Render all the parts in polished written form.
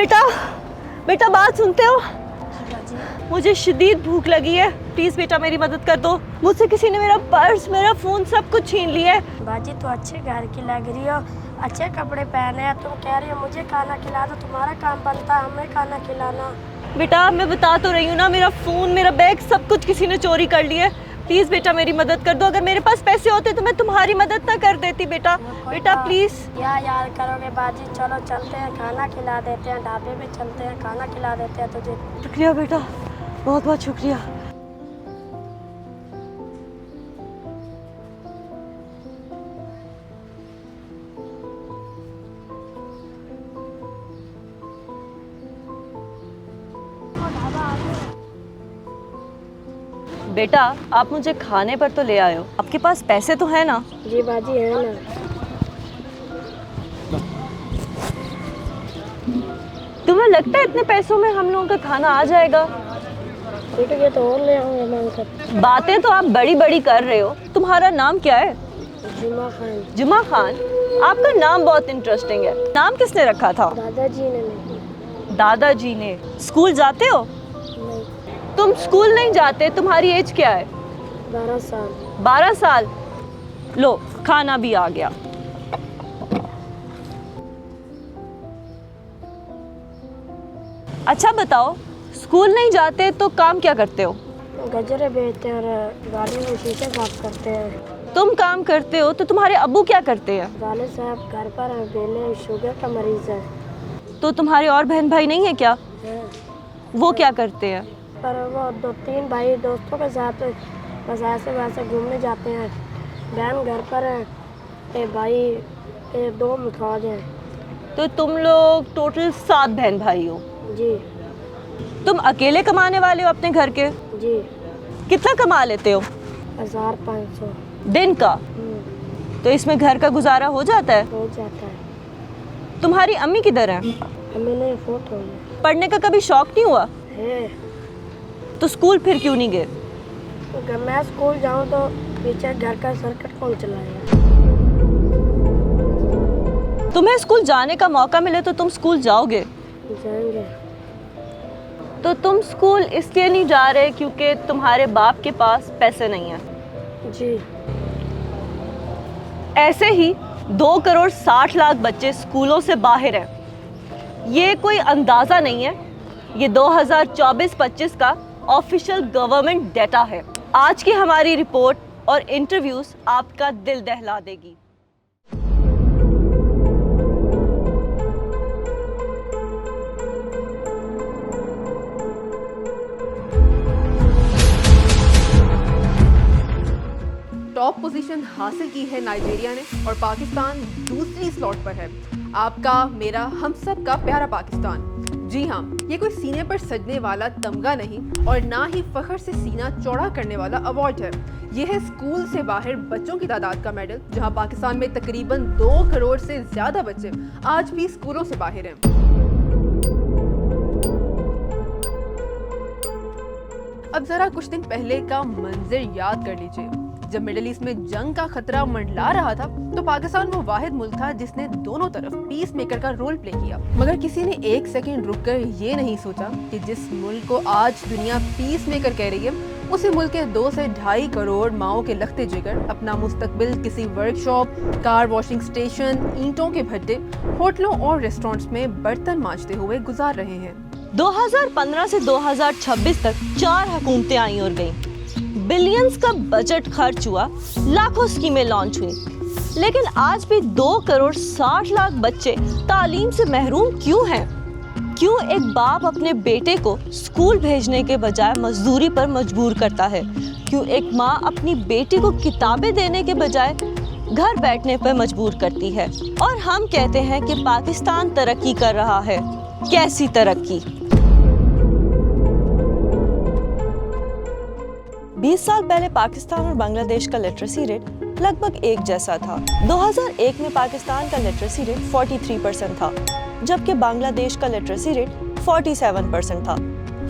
बेटा बेटा बात सुनते हो? मुझे शदीद भूख लगी है, प्लीज बेटा मेरी मदद कर दो। मुझसे किसी ने मेरा पर्स, मेरा फोन सब कुछ छीन लिया है। बाजी तो अच्छे घर की लग रही हो, अच्छे कपड़े पहने हैं, तुम कह रही हो मुझे खाना खिला दो, तुम्हारा काम बनता है हमें खाना खिलाना। बेटा मैं बता तो रही हूँ ना, मेरा फोन, मेरा बैग सब कुछ किसी ने चोरी कर लिया है। प्लीज बेटा मेरी मदद कर दो, अगर मेरे पास पैसे होते तो मैं तुम्हारी मदद ना कर देती। बेटा बेटा प्लीज। क्या याद करोगे बाजी, चलो चलते हैं, खाना खिला देते हैं, ढाबे पे चलते हैं, खाना खिला देते हैं तुझे। शुक्रिया बेटा, बहुत बहुत शुक्रिया। बेटा आप मुझे खाने पर तो ले आए हो, आपके पास पैसे तो है ना? जी बाजी है ना। तुम्हें लगता है इतने पैसों में हम लोगों का खाना आ जाएगा? ठीक है तो और ले आऊंगा मांग कर। बातें तो आप बड़ी बड़ी कर रहे हो। तुम्हारा नाम क्या है? जुमा खान। जुमा खान, आपका नाम बहुत इंटरेस्टिंग है। नाम किसने रखा था? दादाजी ने नहीं। दादाजी ने। स्कूल जाते हो? नहीं। तुम स्कूल नहीं जाते, तुम्हारी एज क्या है? 12 साल। 12 साल। लो खाना भी आ गया। अच्छा बताओ, स्कूल नहीं जाते तो काम क्या करते हो? गजरे बेचते हैं और गाड़ी में शीशे साफ करते हैं। तुम काम करते हो तो तुम्हारे अब्बू क्या करते हैं? वालिद साहब घर पर हैं, बेले शुगर का मरीज है। तो तुम्हारे और बहन भाई नहीं है क्या? हैं। वो क्या करते हैं? पर वो 2-3 भाई दोस्तों के साथ बस ऐसे वैसे घूमने जाते हैं। बहन घर पर है, एक भाई, एक 2 मुखाज हैं। तो तुम लोग टोटल 7 बहन भाई हो। जी। तुम अकेले कमाने वाले हो अपने घर के? जी। कितना कमा लेते हो 1500 दिन का? तो इसमें घर का गुजारा हो जाता है? हो जाता है। तुम्हारी अम्मी किधर है? हमें नहीं फोट हो गया पढ़ने का कभी शौक नहीं हुआ? है। तो स्कूल फिर क्यों नहीं गए? अगर मैं स्कूल जाऊं तो पीछे घर का सर्किट कौन चलाएगा? तुम्हें स्कूल जाने का मौका मिले तो तुम स्कूल जाओगे? जाएंगे। तो तुम स्कूल इसलिए नहीं जा रहे क्योंकि तुम्हारे बाप के पास पैसे नहीं है? जी। ऐसे ही 2 करोड़ 60 लाख बच्चे स्कूलों से बाहर हैं। ये कोई अंदाज़ा नहीं है, ये 2024-25 का ऑफिशियल गवर्नमेंट डेटा है। आज की हमारी रिपोर्ट और इंटरव्यूज आपका दिल दहला देगी। टॉप पोजीशन हासिल की है नाइजीरिया ने और पाकिस्तान दूसरी स्लॉट पर है। आपका, मेरा, हम सब का प्यारा पाकिस्तान। जी हाँ, ये कोई सीने पर सजने वाला तमगा नहीं और ना ही फखर से सीना चौड़ा करने वाला अवार्ड है। ये है स्कूल से बाहर बच्चों की तादाद का मेडल, जहाँ पाकिस्तान में तकरीबन 2 करोड़ से ज्यादा बच्चे आज भी स्कूलों से बाहर हैं। अब जरा कुछ दिन पहले का मंजर याद कर लीजिए। जब मिडिल ईस्ट में जंग का खतरा मंडला रहा था तो पाकिस्तान वो वाहिद मुल्क था जिसने दोनों तरफ पीस मेकर का रोल प्ले किया। मगर किसी ने 1 सेकंड रुककर ये नहीं सोचा कि जिस मुल्क को आज दुनिया पीस मेकर कह रही है, उसी मुल्क के 2 से 2.5 करोड़ माओ के लखते जिगर अपना मुस्तकबिल किसी वर्कशॉप, कार वॉशिंग स्टेशन, ईंटों के भट्टे, होटलों और रेस्टोरेंट्स में बर्तन मांजते हुए गुजार रहे हैं। 2015 से 2026 तक 4 हुकूमतें आई और गईं। बिलियंस का बजट खर्च हुआ, लाखों स्कीमें लॉन्च हुई, लेकिन आज भी 2 करोड़ 60 लाख बच्चे तालीम से महरूम क्यों हैं? क्यों एक बाप अपने बेटे को स्कूल भेजने के बजाय मजदूरी पर मजबूर करता है? क्यों एक माँ अपनी बेटी को किताबें देने के बजाय घर बैठने पर मजबूर करती है? और हम कहते हैं कि पाकिस्तान तरक्की कर रहा है। कैसी तरक्की? 20 साल पहले पाकिस्तान और बांग्लादेश का लिटरेसी रेट लगभग एक जैसा था। 2001 में पाकिस्तान का लिटरेसी रेट 43% था, जबकि बांग्लादेश का लिटरेसी रेट 47% था।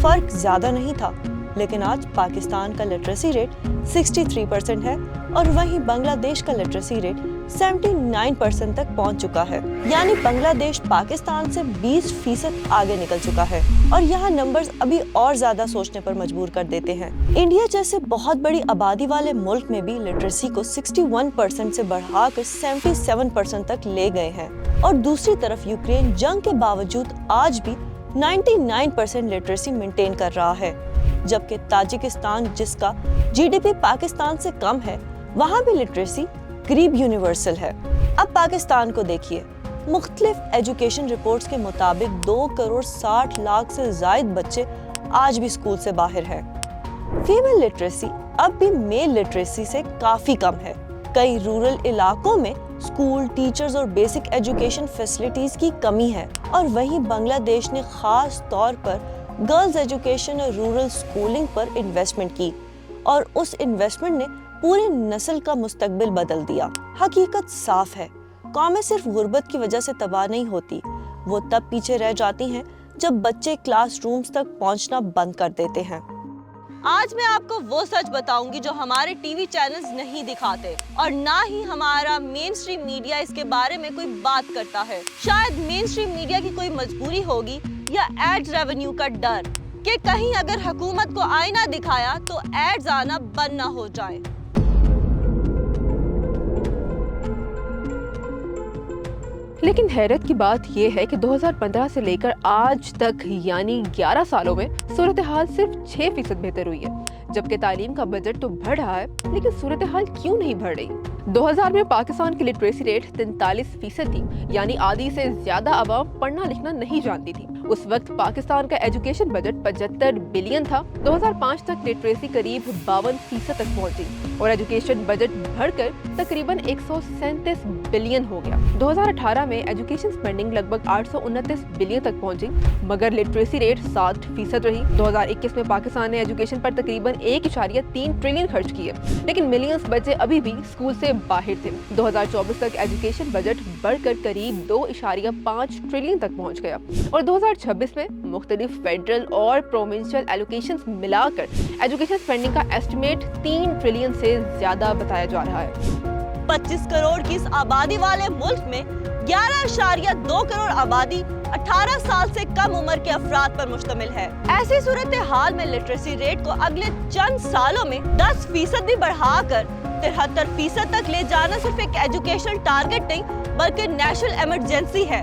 फर्क ज्यादा नहीं था, लेकिन आज पाकिस्तान का लिटरेसी रेट 63% है और वहीं बांग्लादेश का लिटरेसी रेट 79% तक पहुंच चुका है। यानी बांग्लादेश पाकिस्तान से 20% आगे निकल चुका है और यहाँ नंबर्स अभी और ज्यादा सोचने पर मजबूर कर देते हैं। इंडिया जैसे बहुत बड़ी आबादी वाले मुल्क में भी लिटरेसी को 61% से बढ़ाकर 77% तक ले गए हैं और दूसरी तरफ यूक्रेन जंग के बावजूद आज भी 99% लिटरेसी मेंटेन कर रहा है, जबकि ताजिकिस्तान जिसका जीडीपी पाकिस्तान से कम है वहाँ भी लिटरेसी करीब यूनिवर्सल है। अब पाकिस्तान को देखिए, मुख्तलिफ एजुकेशन रिपोर्ट्स के मुताबिक 2 करोड़ 60 लाख से ज़ायद बच्चे आज भी स्कूल से बाहर हैं। फीमेल लिटरेसी अब भी मेल लिटरेसी से काफ़ी कम है। कई रूरल इलाकों में स्कूल, टीचर्स और बेसिक एजुकेशन फैसिलिटीज़ की कमी है और वहीं बांग्लादेश ने ख़ास तौर पर गर्ल्स एजुकेशन और रूरल स्कूलिंग पर इन्वेस्टमेंट की और उस इन्वेस्टमेंट ने पूरी नस्ल का मुस्तकबिल बदल दिया। हकीकत साफ है, कौमें सिर्फ गुर्बत की वजह से तबाह नहीं होती, वो तब पीछे रह जाती हैं जब बच्चे क्लासरूम्स तक पहुंचना बंद कर देते हैं। आज मैं आपको वो सच बताऊंगी जो हमारे टीवी चैनल्स नहीं दिखाते और ना ही हमारा मेन स्ट्रीम मीडिया इसके बारे में कोई बात करता है। शायद मेन स्ट्रीम मीडिया की कोई मजबूरी होगी या एड्स रेवेन्यू का डर कि कहीं अगर हुकूमत को आईना दिखाया तो एड्स आना बंद ना हो जाए। लेकिन हैरत की बात यह है कि 2015 से लेकर आज तक यानी 11 सालों में सूरत हाल सिर्फ 6% बेहतर हुई है, जबकि तालीम का बजट तो बढ़ रहा है, लेकिन सूरत हाल क्यों नहीं बढ़ रही? 2000 में पाकिस्तान की लिटरेसी रेट 43% थी, यानी आधी से ज्यादा आवाम पढ़ना लिखना नहीं जानती थी। उस वक्त पाकिस्तान का एजुकेशन बजट 75 बिलियन था। 2005 तक लिटरेसी करीब 52% तक पहुंची और एजुकेशन बजट बढ़कर तकरीबन 137 बिलियन हो गया। 2018 में एजुकेशन स्पेंडिंग लगभग 829 बिलियन तक पहुंची, मगर लिटरेसी रेट 60% रही। 2021 में पाकिस्तान ने एजुकेशन पर तकरीबन 1.3 ट्रिलियन खर्च किए, लेकिन मिलियंस बच्चे अभी भी स्कूल से बाहर थे। 2024 तक एजुकेशन बजट बढ़कर करीब 2.5 ट्रिलियन तक पहुंच गया और 2026 में मुख्तलिफ फेडरल और प्रोविंशियल एलोकेशंस मिलाकर एजुकेशन स्पेंडिंग का एस्टिमेट 3 ट्रिलियन से ज्यादा बताया जा रहा है। 25 करोड़ की इस आबादी वाले मुल्क में 11.2 करोड़ आबादी 18 साल से कम उम्र के अफराद पर मुश्तमिल है। ऐसी सूरत हाल में लिटरेसी रेट को अगले चंद सालों में 10% भी बढ़ाकर 73% तक ले जाना सिर्फ एक एजुकेशनल टारगेट नहीं बल्कि नेशनल इमरजेंसी है।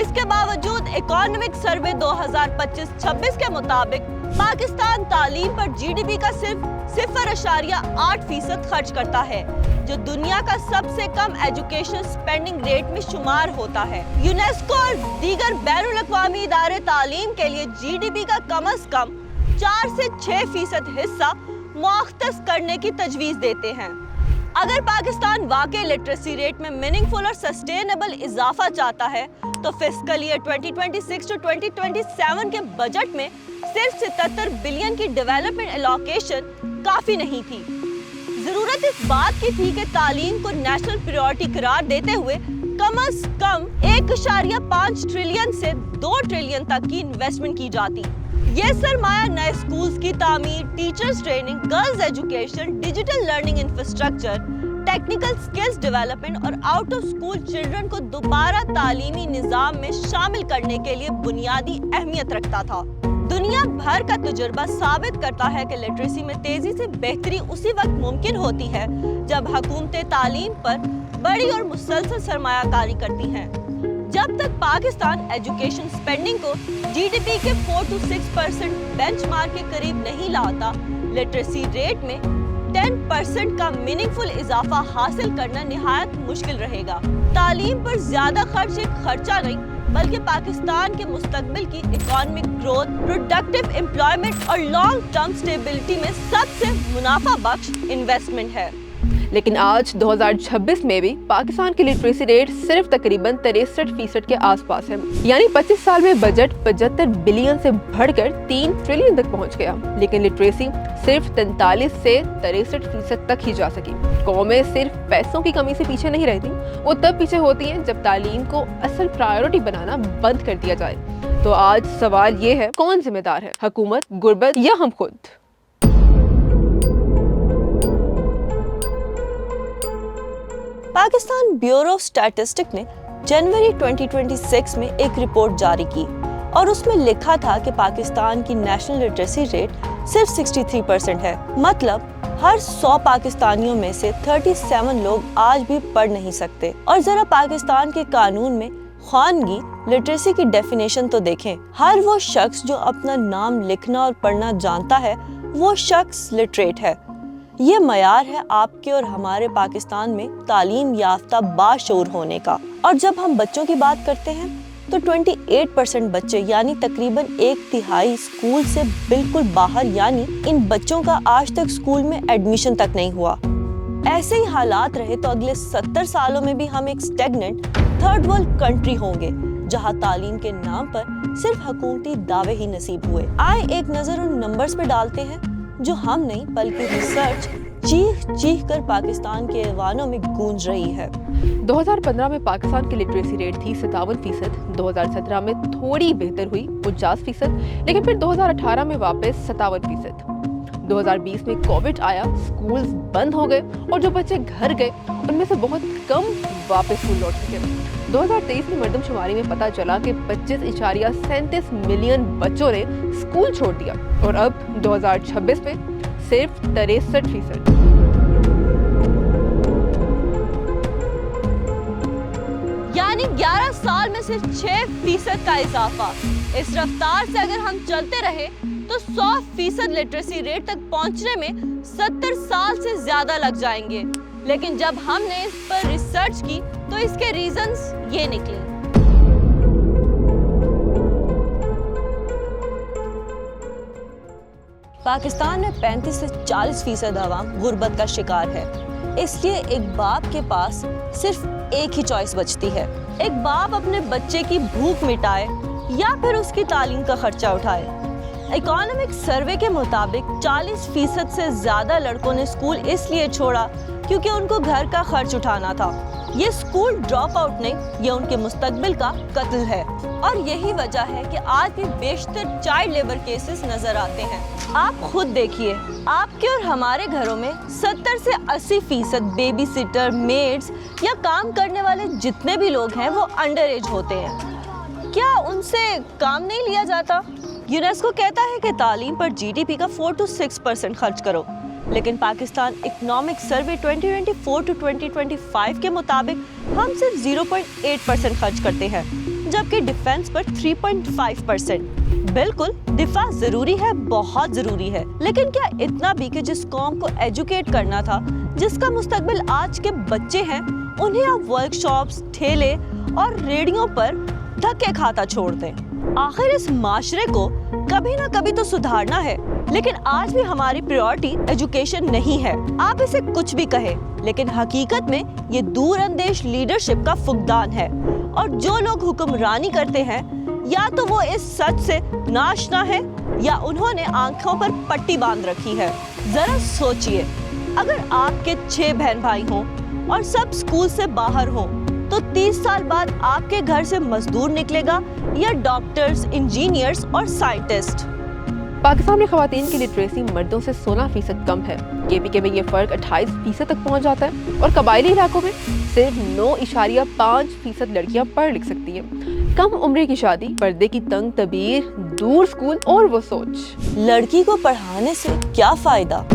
इसके बावजूद इकोनॉमिक सर्वे 2025-26 के मुताबिक पाकिस्तान तालीम पर जीडीपी का सिर्फ 0.8% खर्च करता है, जो दुनिया का सबसे कम एजुकेशन स्पेंडिंग रेट में शुमार होता है। यूनेस्को और दीगर बैनुल अक़वामी इदारे तालीम के लिए जीडीपी का कम से कम 4 से 6% हिस्सा मुख्तस करने की तजवीज़ देते हैं। अगर पाकिस्तान वाकई लिटरेसी रेट में मीनिंगफुल और सस्टेनेबल इजाफा चाहता है तो फिस्कल ईयर 2026 to 2027 के बजट में सिर्फ 77 बिलियन की डेवलपमेंट एलोकेशन काफी नहीं थी। जरूरत इस बात की थी कि तालीम को नेशनल प्रायोरिटी करार देते हुए कम से कम 1.5 ट्रिलियन से 2 ट्रिलियन तक की इन्वेस्टमेंट की जाती। ये सरमाया नए स्कूल्स की तामीर, teachers training, girls education, digital learning infrastructure, technical skills development और आउट ऑफ स्कूल चिल्ड्रन को दोबारा तालीमी निज़ाम में शामिल करने के लिए बुनियादी अहमियत रखता था। दुनिया भर का तजुर्बा साबित करता है कि लिटरेसी में तेजी से बेहतरी उसी वक्त मुमकिन होती है जब हुकूमतें तालीम पर बड़ी और मुसलसल सरमायाकारी करती हैं। जब तक पाकिस्तान एजुकेशन स्पेंडिंग को जीडीपी के 4 to 6% बेंचमार्क के करीब नहीं लाता, लिटरेसी रेट में 10% का मीनिंगफुल इजाफा हासिल करना निहायत मुश्किल रहेगा। तालीम पर ज्यादा खर्च एक खर्चा नहीं बल्कि पाकिस्तान के मुस्तकबिल की इकोनॉमिक ग्रोथ, प्रोडक्टिव एम्प्लॉयमेंट और लॉन्ग टर्म स्टेबिलिटी में सबसे मुनाफा बख्श इन्वेस्टमेंट है। लेकिन आज 2026 में भी पाकिस्तान की लिटरेसी रेट सिर्फ तकरीबन 63% के आसपास है, यानी 25 साल में बजट 75 बिलियन से बढ़कर 3 ट्रिलियन तक पहुंच गया, लेकिन लिटरेसी सिर्फ 43 से 63% तक ही जा सकी। कौमें सिर्फ पैसों की कमी से पीछे नहीं रहती, वो तब पीछे होती हैं जब तालीम को असल प्रायोरिटी बनाना बंद कर दिया जाए। तो आज सवाल ये है, कौन जिम्मेदार है, हुकूमत, गुर्बत या हम खुद? पाकिस्तान ब्यूरो ऑफ स्टैटिस्टिक्स ने जनवरी 2026 में एक रिपोर्ट जारी की और उसमें लिखा था कि पाकिस्तान की नेशनल लिटरेसी रेट सिर्फ 63% है। मतलब हर 100 पाकिस्तानियों में से 37 लोग आज भी पढ़ नहीं सकते। और जरा पाकिस्तान के कानून में ख्वानगी लिटरेसी की डेफिनेशन तो देखें। हर वो शख्स जो अपना नाम लिखना और पढ़ना जानता है वो शख्स लिटरेट है। ये मयार है आपके और हमारे पाकिस्तान में तालीम याफ्ता बाशऊर होने का। और जब हम बच्चों की बात करते हैं तो 28% बच्चे यानी तकरीबन 1/3 स्कूल से बिल्कुल बाहर, यानी इन बच्चों का आज तक स्कूल में एडमिशन तक नहीं हुआ। ऐसे ही हालात रहे तो अगले 70 सालों में भी हम एक स्टेगनेंट थर्ड वर्ल्ड कंट्री होंगे जहां तालीम के नाम पर सिर्फ हुकूमती दावे ही नसीब हुए। आए एक नजर उन नंबर्स पे डालते हैं जो हम नहीं बल्कि रिसर्च चीख चीख कर पाकिस्तान के ऐवानों में गूंज रही है। 2015 में पाकिस्तान की लिटरेसी रेट थी 57%, 2017 में थोड़ी बेहतर हुई 50%, लेकिन फिर 2018 में वापस 57%। 2020 में कोविड आया, स्कूल्स बंद हो गए और जो बच्चे घर गए उनमें से बहुत कम वापस स्कूल लौट सके। 2023 में मर्दमशुमारी में पता चला कि 25.37 मिलियन बच्चों ने स्कूल छोड़ दिया और अब 2026 में सिर्फ 63%। यानी 11 साल में सिर्फ 6% का इजाफा। इस रफ्तार से अगर हम चलते रहे तो 100% लिटरेसी रेट तक पहुंचने में 70 साल से ज्यादा लग जाएंगे। लेकिन जब हमने इस पर रिसर्च की तो इसके रीजंस ये निकले। पाकिस्तान में 35 से 40% आवाम गुर्बत का शिकार है। इसलिए एक बाप के पास सिर्फ एक ही चॉइस बचती है। एक बाप अपने बच्चे की भूख मिटाए या फिर उसकी तालीम का खर्चा उठाए। इकोनॉमिक सर्वे के मुताबिक 40% से ज्यादा लड़कों ने स्कूल इसलिए छोड़ा क्योंकि उनको घर का खर्च उठाना था। ये स्कूल ड्रॉप आउट नहीं, ये उनके मुस्तकबिल का कत्ल है। और यही वजह है कि आज भी बेशतर चाइल्ड लेबर केसेस नजर आते हैं। आप खुद देखिए, आपके और हमारे घरों में 70 से 80% बेबी सिटर, मेड्स या काम करने वाले जितने भी लोग हैं वो अंडर एज होते हैं। क्या उनसे काम नहीं लिया जाता? यूनेस्को कहता है कि तालीम पर जीडीपी का 4 से 6% खर्च करो, लेकिन पाकिस्तान इकोनॉमिक सर्वे 2024 to 2025 के मुताबिक हम सिर्फ 0.8% खर्च करते हैं, जबकि डिफेंस पर 3.5%। बिल्कुल दिफा जरूरी है, बहुत जरूरी है, लेकिन क्या इतना भी कि जिस कौम को एजुकेट करना था, जिसका मुस्तकबिल आज के बच्चे हैं, उन्हें आप वर्कशॉप्स, ठेले और रेडियो पर धक्के खाता छोड़ दें। आखिर इस माशरे को कभी ना कभी तो सुधारना है, लेकिन आज भी हमारी प्रायोरिटी एजुकेशन नहीं है। आप इसे कुछ भी कहें, लेकिन हकीकत में ये दूर अंदेश लीडरशिप का फुकदान है। और जो लोग हुक्मरानी करते हैं, या तो वो इस सच से नाशना है या उन्होंने आंखों पर पट्टी बांध रखी है। जरा सोचिए, अगर आपके 6 बहन भाई हों और सब स्कूल से बाहर हों, तो 30 साल बाद आपके घर से मजदूर निकलेगा या डॉक्टर्स, इंजीनियर्स और साइंटिस्ट। पाकिस्तान में खवातीन की लिटरेसी मर्दों से 16% कम है। केपीके में ये फर्क 28% तक पहुंच जाता है और कबायली इलाकों में सिर्फ 9.5% लड़कियां पढ़ लिख सकती हैं। कम उम्र की शादी, पर्दे की तंग तबीर, दूर स्कूल और वो सोच। लड़की को पढ़ाने से क्या फायदा?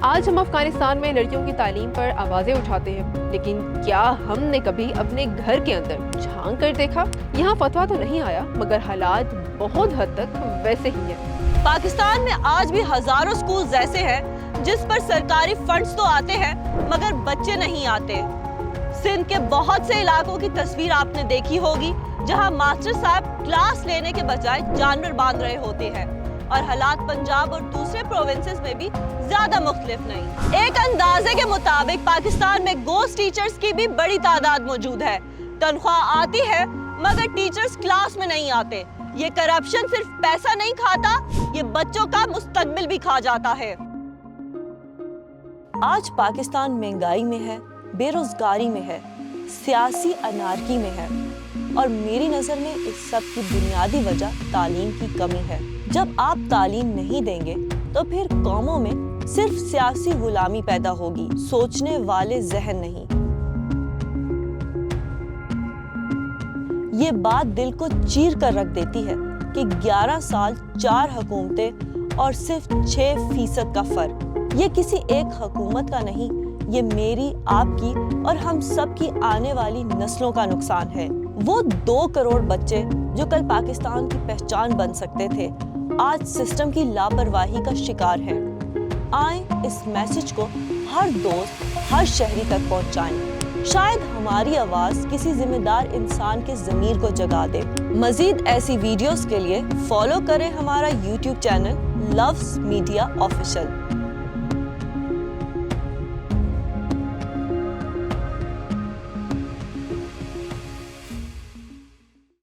आज हम अफगानिस्तान में लड़कियों की तालीम पर आवाजें उठाते हैं, लेकिन क्या हमने कभी अपने घर के अंदर झांक कर देखा? यहाँ फतवा तो नहीं आया, मगर हालात बहुत हद तक वैसे ही है। पाकिस्तान में आज भी हजारों स्कूल ऐसे हैं जिस पर सरकारी फंड्स तो आते हैं, मगर बच्चे नहीं आते। सिंध के बहुत से इलाकों की तस्वीर आपने देखी होगी, जहाँ मास्टर साहब क्लास लेने के बजाय जानवर बांध रहे होते हैं। और हालात पंजाब और दूसरे प्रोविंसेस में भी ज्यादा मुख्तलिफ नहीं। एक अंदाजे के मुताबिक पाकिस्तान में गोस्ट टीचर्स की भी बड़ी तादाद मौजूद है। तनख्वाह आती है मगर टीचर्स क्लास में नहीं आते। ये करप्शन सिर्फ पैसा नहीं खाता, ये बच्चों का मुस्तकबिल भी खा जाता है। आज पाकिस्तान महंगाई में है, बेरोजगारी में है, सियासी अनारकी में है, और मेरी नजर में इस सब की बुनियादी वजह तालीम की कमी है। जब आप तालीम नहीं देंगे تو پھر قوموں میں صرف سیاسی غلامی پیدا ہوگی، سوچنے والے ذہن نہیں۔ یہ بات دل کو چیر کر رکھ دیتی ہے کہ 11 سال 4 حکومتیں اور صرف 6% کا فرق۔ یہ کسی ایک حکومت کا نہیں، یہ میری، آپ کی اور ہم سب کی آنے والی نسلوں کا نقصان ہے۔ وہ 2 کروڑ بچے جو کل پاکستان کی پہچان بن سکتے تھے، آج سسٹم کی لاپرواہی کا شکار ہیں۔ آئیں اس میسج کو ہر دوست، ہر شہری تک پہنچائیں۔ شاید ہماری آواز کسی ذمہ دار انسان کے ضمیر کو جگا دے۔ مزید ایسی ویڈیوز کے لیے فالو کریں ہمارا YouTube چینل لوز میڈیا آفیشل۔